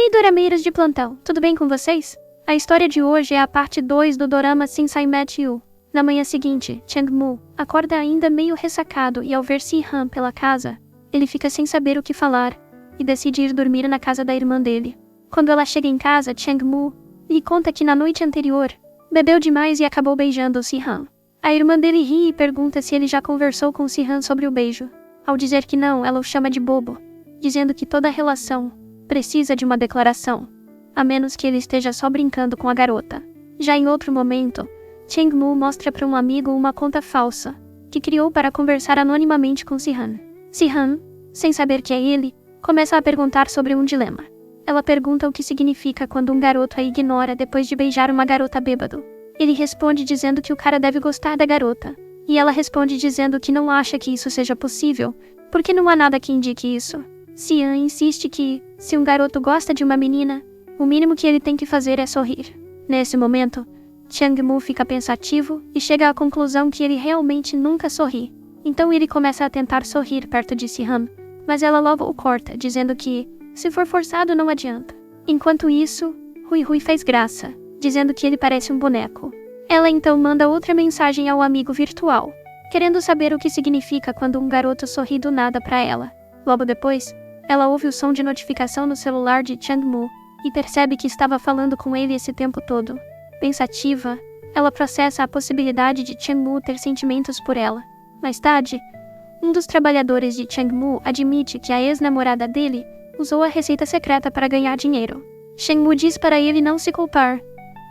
Ei, dorameiros de plantão, tudo bem com vocês? A história de hoje é a parte 2 do dorama Since I Met You. Na manhã seguinte, Chang-moo acorda ainda meio ressacado e ao ver Si-han pela casa, ele fica sem saber o que falar e decide ir dormir na casa da irmã dele. Quando ela chega em casa, Chang-moo lhe conta que na noite anterior, bebeu demais e acabou beijando Si-han. A irmã dele ri e pergunta se ele já conversou com Si-han sobre o beijo. Ao dizer que não, ela o chama de bobo, dizendo que toda relação precisa de uma declaração, a menos que ele esteja só brincando com a garota. Já em outro momento, Chang-moo mostra para um amigo uma conta falsa, que criou para conversar anonimamente com Si-han. Si-han, sem saber que é ele, começa a perguntar sobre um dilema. Ela pergunta o que significa quando um garoto a ignora depois de beijar uma garota bêbado. Ele responde dizendo que o cara deve gostar da garota, e ela responde dizendo que não acha que isso seja possível, porque não há nada que indique isso. Si-han insiste que, se um garoto gosta de uma menina, o mínimo que ele tem que fazer é sorrir. Nesse momento, Chang-moo fica pensativo e chega à conclusão que ele realmente nunca sorri. Então ele começa a tentar sorrir perto de Si-han, mas ela logo o corta, dizendo que, se for forçado, não adianta. Enquanto isso, Hui faz graça, dizendo que ele parece um boneco. Ela então manda outra mensagem ao amigo virtual, querendo saber o que significa quando um garoto sorri do nada para ela. Logo depois, ela ouve o som de notificação no celular de Chang-moo e percebe que estava falando com ele esse tempo todo. Pensativa, ela processa a possibilidade de Chang-moo ter sentimentos por ela. Mais tarde, um dos trabalhadores de Chang-moo admite que a ex-namorada dele usou a receita secreta para ganhar dinheiro. Chang-moo diz para ele não se culpar,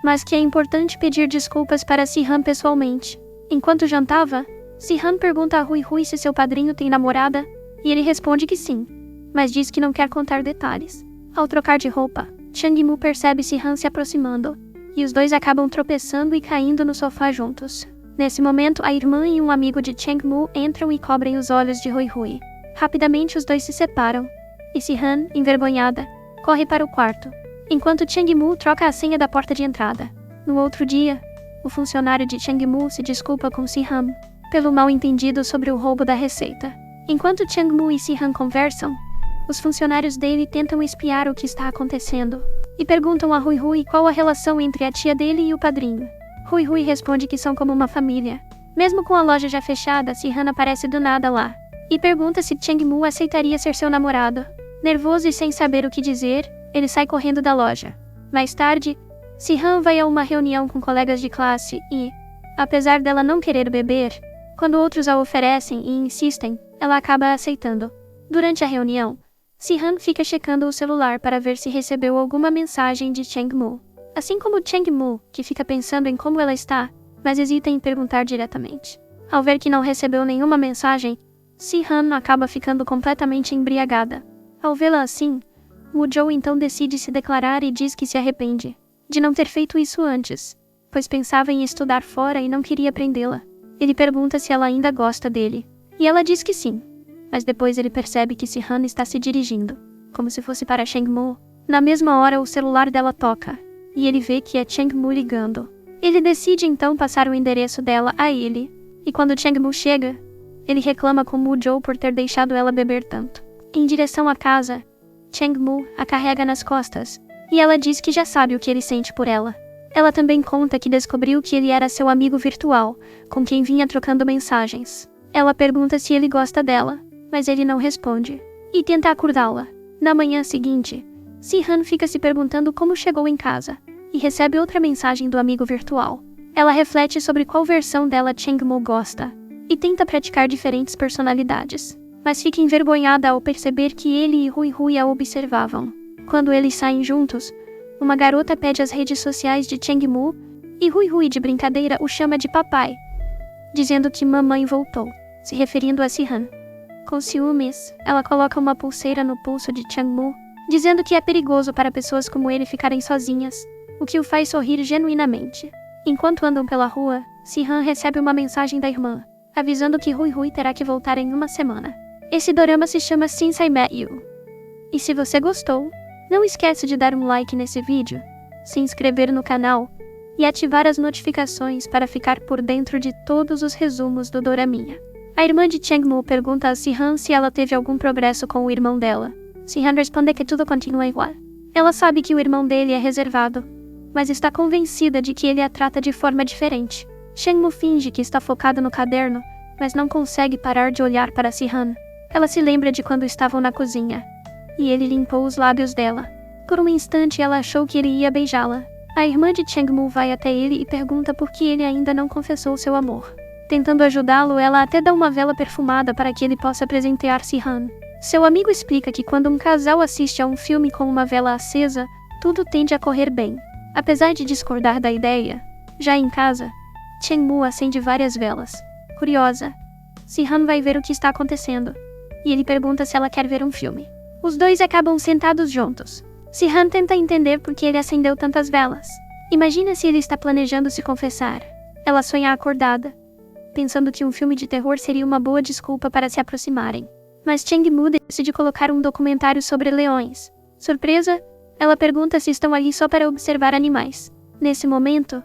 mas que é importante pedir desculpas para Si-han pessoalmente. Enquanto jantava, Si-han pergunta a Hui se seu padrinho tem namorada, e ele responde que sim, mas diz que não quer contar detalhes. Ao trocar de roupa, Chang-moo percebe Si-han se aproximando, e os dois acabam tropeçando e caindo no sofá juntos. Nesse momento, a irmã e um amigo de Chang-moo entram e cobrem os olhos de Hui. Rapidamente os dois se separam, e Si-han, envergonhada, corre para o quarto, enquanto Chang-moo troca a senha da porta de entrada. No outro dia, o funcionário de Chang-moo se desculpa com Si-han pelo mal-entendido sobre o roubo da receita. Enquanto Chang-moo e Si-han conversam, os funcionários dele tentam espiar o que está acontecendo e perguntam a Hui qual a relação entre a tia dele e o padrinho. Hui responde que são como uma família. Mesmo com a loja já fechada, Si-han aparece do nada lá e pergunta se Chang-moo aceitaria ser seu namorado. Nervoso e sem saber o que dizer, ele sai correndo da loja. Mais tarde, Si-han vai a uma reunião com colegas de classe e, apesar dela não querer beber, quando outros a oferecem e insistem, ela acaba aceitando. Durante a reunião, Si-han fica checando o celular para ver se recebeu alguma mensagem de Chang-moo. Assim como Chang-moo, que fica pensando em como ela está, mas hesita em perguntar diretamente. Ao ver que não recebeu nenhuma mensagem, Si-han acaba ficando completamente embriagada. Ao vê-la assim, Woo-jo então decide se declarar e diz que se arrepende de não ter feito isso antes, pois pensava em estudar fora e não queria prendê-la. Ele pergunta se ela ainda gosta dele, e ela diz que sim. Mas depois ele percebe que Si-han está se dirigindo, como se fosse para Chang-moo. Na mesma hora o celular dela toca, e ele vê que é Chang-moo ligando. Ele decide então passar o endereço dela a ele, e quando Chang-moo chega, ele reclama com Woo-jo por ter deixado ela beber tanto. Em direção à casa, Chang-moo a carrega nas costas, e ela diz que já sabe o que ele sente por ela. Ela também conta que descobriu que ele era seu amigo virtual, com quem vinha trocando mensagens. Ela pergunta se ele gosta dela, mas ele não responde, e tenta acordá-la. Na manhã seguinte, Si-han fica se perguntando como chegou em casa, e recebe outra mensagem do amigo virtual. Ela reflete sobre qual versão dela Chang-moo gosta, e tenta praticar diferentes personalidades, mas fica envergonhada ao perceber que ele e Hui a observavam. Quando eles saem juntos, uma garota pede as redes sociais de Chang-moo, e Hui de brincadeira o chama de papai, dizendo que mamãe voltou, se referindo a Si-han. Com ciúmes, ela coloca uma pulseira no pulso de Chang-moo, dizendo que é perigoso para pessoas como ele ficarem sozinhas, o que o faz sorrir genuinamente. Enquanto andam pela rua, Si-han recebe uma mensagem da irmã, avisando que Hui terá que voltar em uma semana. Esse dorama se chama Since I Met You. E se você gostou, não esqueça de dar um like nesse vídeo, se inscrever no canal e ativar as notificações para ficar por dentro de todos os resumos do doraminha. A irmã de Chang-moo pergunta a Si-han se ela teve algum progresso com o irmão dela. Si-han responde que tudo continua igual. Ela sabe que o irmão dele é reservado, mas está convencida de que ele a trata de forma diferente. Changmu finge que está focado no caderno, mas não consegue parar de olhar para Si-han. Ela se lembra de quando estavam na cozinha, e ele limpou os lábios dela. Por um instante ela achou que ele ia beijá-la. A irmã de Changmu vai até ele e pergunta por que ele ainda não confessou seu amor. Tentando ajudá-lo, ela até dá uma vela perfumada para que ele possa presentear Si-han. Seu amigo explica que quando um casal assiste a um filme com uma vela acesa, tudo tende a correr bem. Apesar de discordar da ideia, já em casa, Changmu acende várias velas. Curiosa, Si-han vai ver o que está acontecendo, e ele pergunta se ela quer ver um filme. Os dois acabam sentados juntos. Si-han tenta entender por que ele acendeu tantas velas. Imagina se ele está planejando se confessar. Ela sonha acordada, pensando que um filme de terror seria uma boa desculpa para se aproximarem. Mas Changmu decide colocar um documentário sobre leões. Surpresa, ela pergunta se estão ali só para observar animais. Nesse momento,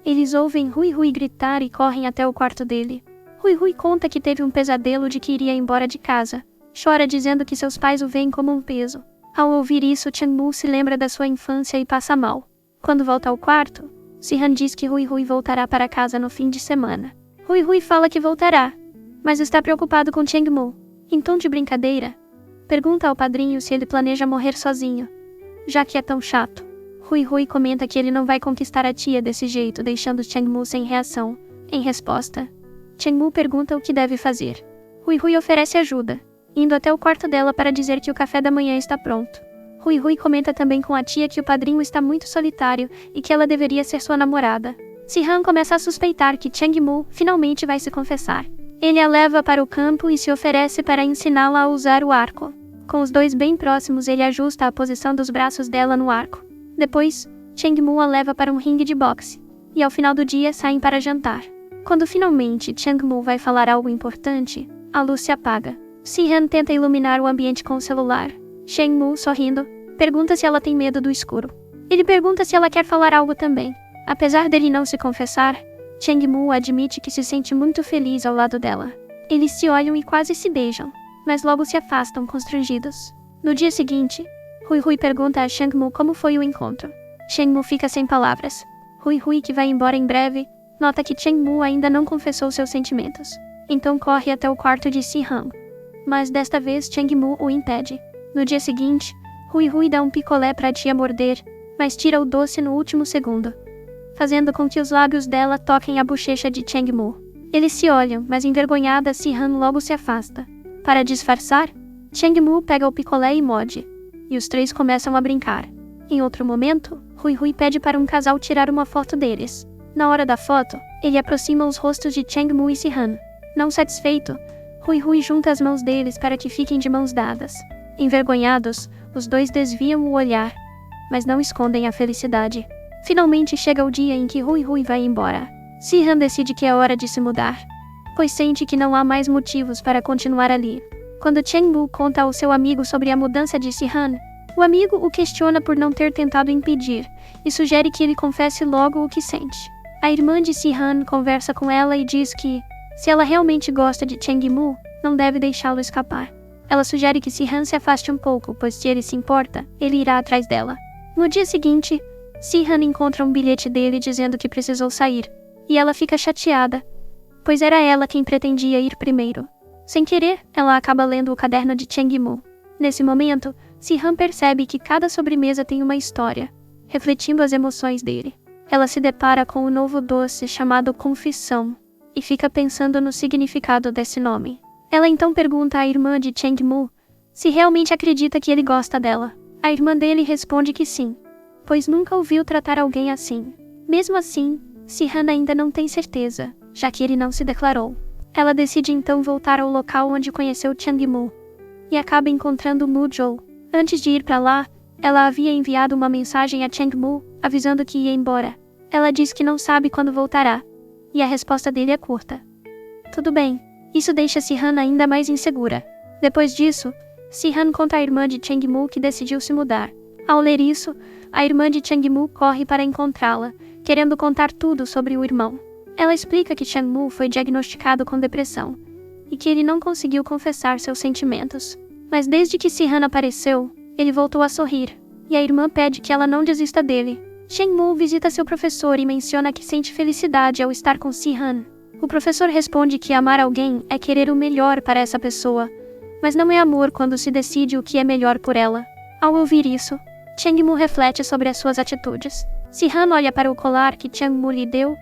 eles ouvem Hui Hui gritar e correm até o quarto dele. Hui Hui conta que teve um pesadelo de que iria embora de casa. Chora dizendo que seus pais o veem como um peso. Ao ouvir isso, Changmu se lembra da sua infância e passa mal. Quando volta ao quarto, Si-han diz que Hui Hui voltará para casa no fim de semana. Hui Hui fala que voltará, mas está preocupado com Changmu. Em tom de brincadeira, pergunta ao padrinho se ele planeja morrer sozinho, já que é tão chato. Hui Hui comenta que ele não vai conquistar a tia desse jeito, deixando Changmu sem reação. Em resposta, Changmu pergunta o que deve fazer. Hui Hui oferece ajuda, indo até o quarto dela para dizer que o café da manhã está pronto. Hui Hui comenta também com a tia que o padrinho está muito solitário e que ela deveria ser sua namorada. Si-han começa a suspeitar que Changmu finalmente vai se confessar. Ele a leva para o campo e se oferece para ensiná-la a usar o arco. Com os dois bem próximos, ele ajusta a posição dos braços dela no arco. Depois, Changmu a leva para um ringue de boxe, e ao final do dia saem para jantar. Quando finalmente Changmu vai falar algo importante, a luz se apaga. Si-han tenta iluminar o ambiente com o celular. Changmu, sorrindo, pergunta se ela tem medo do escuro. Ele pergunta se ela quer falar algo também. Apesar dele não se confessar, Changmu admite que se sente muito feliz ao lado dela. Eles se olham e quase se beijam, mas logo se afastam constrangidos. No dia seguinte, Hui Hui pergunta a Changmu como foi o encontro. Changmu fica sem palavras. Hui Hui, que vai embora em breve, nota que Changmu ainda não confessou seus sentimentos. Então corre até o quarto de Si-han. Mas desta vez Changmu o impede. No dia seguinte, Hui Hui dá um picolé para a tia morder, mas tira o doce no último segundo, fazendo com que os lábios dela toquem a bochecha de Changmu. Eles se olham, mas envergonhada, Si-han logo se afasta. Para disfarçar, Changmu pega o picolé e morde, e os três começam a brincar. Em outro momento, Hui Hui pede para um casal tirar uma foto deles. Na hora da foto, ele aproxima os rostos de Changmu e Si-han. Não satisfeito, Hui Hui junta as mãos deles para que fiquem de mãos dadas. Envergonhados, os dois desviam o olhar, mas não escondem a felicidade. Finalmente chega o dia em que Hui Hui vai embora. Si-han decide que é hora de se mudar, pois sente que não há mais motivos para continuar ali. Quando Changmu conta ao seu amigo sobre a mudança de Si-han, o amigo o questiona por não ter tentado impedir, e sugere que ele confesse logo o que sente. A irmã de Si-han conversa com ela e diz que, se ela realmente gosta de Changmu, não deve deixá-lo escapar. Ela sugere que Si-han se afaste um pouco, pois se ele se importa, ele irá atrás dela. No dia seguinte, Si-han encontra um bilhete dele dizendo que precisou sair, e ela fica chateada, pois era ela quem pretendia ir primeiro. Sem querer, ela acaba lendo o caderno de Changmu. Nesse momento, Si-han percebe que cada sobremesa tem uma história, refletindo as emoções dele. Ela se depara com um novo doce chamado Confissão, e fica pensando no significado desse nome. Ela então pergunta à irmã de Changmu se realmente acredita que ele gosta dela. A irmã dele responde que sim, pois nunca ouviu tratar alguém assim. Mesmo assim, Si-han ainda não tem certeza, já que ele não se declarou. Ela decide então voltar ao local onde conheceu Changmu, e acaba encontrando Mu-jo. Antes de ir para lá, ela havia enviado uma mensagem a Changmu, avisando que ia embora. Ela diz que não sabe quando voltará, e a resposta dele é curta: tudo bem. Isso deixa Si-han ainda mais insegura. Depois disso, Si-han conta à irmã de Changmu que decidiu se mudar. Ao ler isso, a irmã de Changmu corre para encontrá-la, querendo contar tudo sobre o irmão. Ela explica que Changmu foi diagnosticado com depressão, e que ele não conseguiu confessar seus sentimentos. Mas desde que Si-han apareceu, ele voltou a sorrir, e a irmã pede que ela não desista dele. Cheng-Mu visita seu professor e menciona que sente felicidade ao estar com Si-Han. O professor responde que amar alguém é querer o melhor para essa pessoa, mas não é amor quando se decide o que é melhor por ela. Ao ouvir isso, Cheng-Mu reflete sobre as suas atitudes. Si-Han olha para o colar que Cheng-Mu lhe deu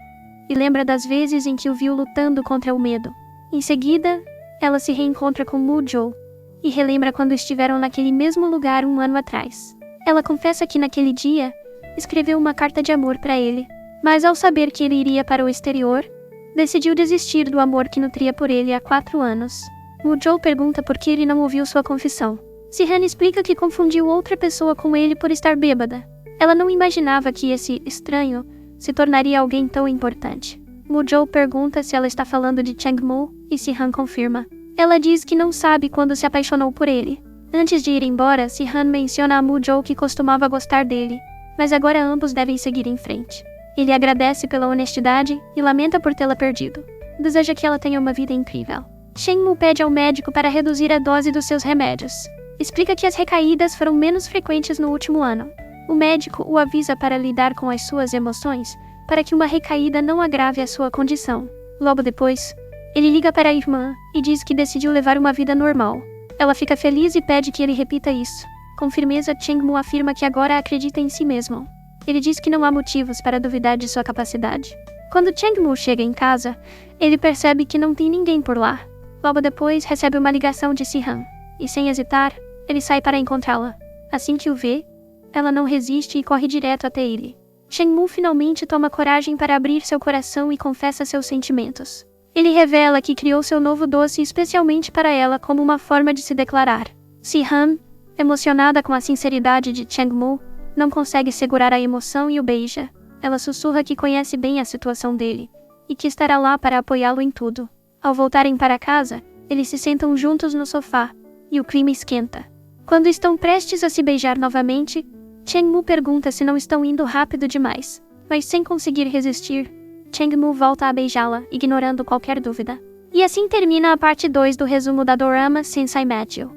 e lembra das vezes em que o viu lutando contra o medo. Em seguida, ela se reencontra com Mu-Jo e relembra quando estiveram naquele mesmo lugar um ano atrás. Ela confessa que naquele dia, escreveu uma carta de amor para ele, mas ao saber que ele iria para o exterior, decidiu desistir do amor que nutria por ele há 4 anos. Mu-Jo pergunta por que ele não ouviu sua confissão. Si-Han explica que confundiu outra pessoa com ele por estar bêbada. Ela não imaginava que esse estranho se tornaria alguém tão importante. Mu-Jo pergunta se ela está falando de Cheng-Mu, e Si-Han confirma. Ela diz que não sabe quando se apaixonou por ele. Antes de ir embora, Si-Han menciona a Mu-Jo que costumava gostar dele, mas agora ambos devem seguir em frente. Ele agradece pela honestidade e lamenta por tê-la perdido. Deseja que ela tenha uma vida incrível. Cheng-Mu pede ao médico para reduzir a dose dos seus remédios. Explica que as recaídas foram menos frequentes no último ano. O médico o avisa para lidar com as suas emoções, para que uma recaída não agrave a sua condição. Logo depois, ele liga para a irmã e diz que decidiu levar uma vida normal. Ela fica feliz e pede que ele repita isso. Com firmeza, Cheng-Mu afirma que agora acredita em si mesmo. Ele diz que não há motivos para duvidar de sua capacidade. Quando Cheng-Mu chega em casa, ele percebe que não tem ninguém por lá. Logo depois, recebe uma ligação de Si-Han, e sem hesitar, ele sai para encontrá-la. Assim que o vê, ela não resiste e corre direto até ele. Cheng-Mu finalmente toma coragem para abrir seu coração e confessa seus sentimentos. Ele revela que criou seu novo doce especialmente para ela como uma forma de se declarar. Si-Han, emocionada com a sinceridade de Cheng-Mu, não consegue segurar a emoção e o beija. Ela sussurra que conhece bem a situação dele e que estará lá para apoiá-lo em tudo. Ao voltarem para casa, eles se sentam juntos no sofá e o clima esquenta. Quando estão prestes a se beijar novamente, Cheng-Mu pergunta se não estão indo rápido demais, mas sem conseguir resistir, Cheng-Mu volta a beijá-la, ignorando qualquer dúvida. E assim termina a parte 2 do resumo da Dorama Sensai Matthew.